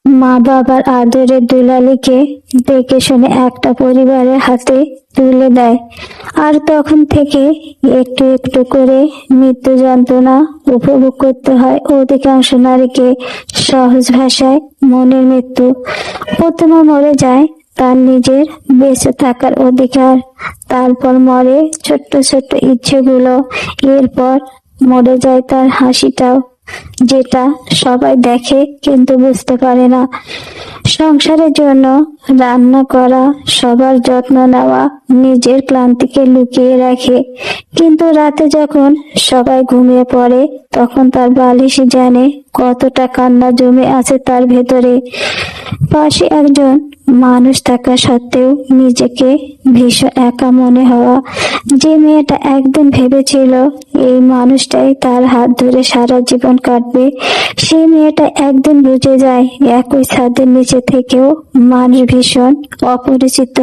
মা বাবার আদরের দুলালিকে দেখে শুনে একটা পরিবারের হাতে তুলে দেয়, আর তখন থেকে একটু একটু করে মৃত্যু যন্ত্রণা উপভোগ করতে হয় অধিকাংশ নারীকে। সহজ ভাষায় মনের মৃত্যু। প্রথমে মরে যায় তার নিজের বেঁচে থাকার অধিকার, তারপর মরে ছোট্ট ছোট্ট ইচ্ছেগুলো, এরপর মরে যায় তার হাসিটাও, যেটা সবাই দেখে কিন্তু বুঝতে পারে না। সংসারের জন্য রান্না করা, সবার যত্ন নেওয়া, নিজের ক্লান্তিকে লুকিয়ে রাখে, কিন্তু রাতে যখন সবাই ঘুমিয়ে পড়ে তখন তার বালিশই জানে কতটা কান্না জমে আছে তার ভেতরে। পাশে একজন মানুষ থাকা সত্ত্বেও নিজেকে ভীষণ একা মনে হওয়া। যে মেয়েটা একদিন ভেবেছিল এই মানুষটাই তার হাত ধরে সারা জীবন কাটবে, সেই মেয়েটা একদিন বুঝে যায় একই ছাদের নিচে থেকেও মানুষ ভীষণ অপরিচিত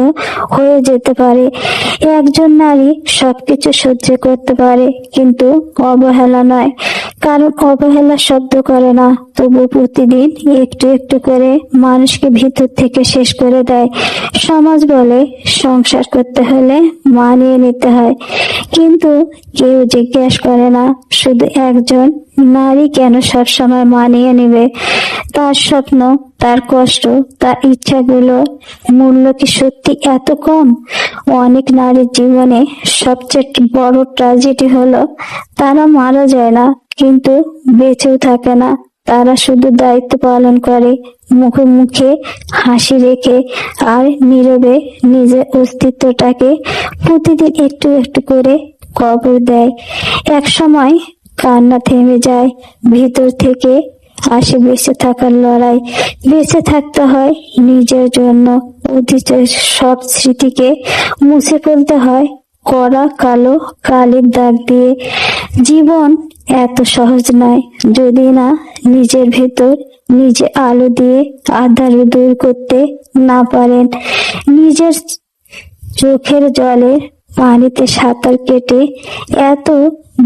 হয়ে যেতে পারে। একজন নারী সবকিছু সহ্য করতে পারে কিন্তু অবহেলা নয়, কারণ অবহেলা শব্দ করে না, তবু প্রতিদিন একটু একটু করে মানুষকে ভিতর থেকে শেষ করে দেয়। সমাজ বলে সংসার করতে হলে মানিয়ে নিতে হয়, কিন্তু কেউ জিজ্ঞেস করে না শুধু একজন নারী কেন সবসময় মানিয়ে নেবে। তার স্বপ্ন, তার কষ্ট, তার ইচ্ছাগুলো মূল্য কি সত্যি এত কম? অনেক নারীর জীবনে সবচেয়ে বড় ট্র্যাজেডি হলো তারা মারা যায় না, কিন্তু বেঁচেও থাকে না। তারা শুধু দায়িত্ব পালন করে, মুখে মুখে হাসি রেখে, আর নীরবে নিজের অস্তিত্বটাকে প্রতিদিন একটু একটু করে কবর দেয়। এক সময় কান্না থেমে যায়, ভিতর থেকে আসে বেঁচে থাকার লড়াই। বেঁচে থাকতে হয় নিজের জন্য, অতীতের সব স্মৃতিকে মুছে ফেলতে হয় কড়া কালো কালির দাগ দিয়ে। জীবন এত সহজ নয় যদি না নিজের ভেতর নিজে আলো দিয়ে আঁধার দূর করতে না পারেন। নিজের চোখের জলে পানিতে সাঁতার কেটে এত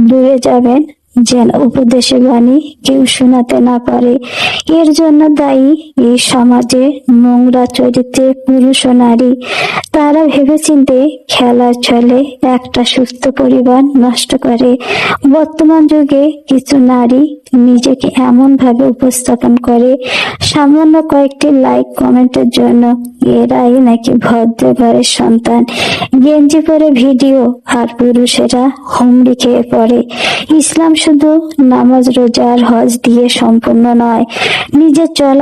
দূরে যাবেন যেন উপদেশে বাণী কেউ শোনাতে না পারে। এর জন্য দায়ী এই সমাজে নোংরা চরিত্রের পুরুষ ও নারী। তারা ভেবেচিন্তে খেলার ছলে একটা সুস্থ পরিবার নষ্ট করে। বর্তমান যুগে কিছু নারী নিজেকে এমন ভাবে উপস্থাপন করে সামান্য কয়েকটি লাইক কমেন্টের জন্য এরাই নাকি ভদ্র ঘরের সন্তান। গেঞ্জি পরে ভিডিও, আর পুরুষেরা হুমড়ি খেয়ে পড়ে। ইসলাম শুধু নামাজ রোজা আর হজ দিয়ে সম্পূর্ণ নয়, নিজের চলা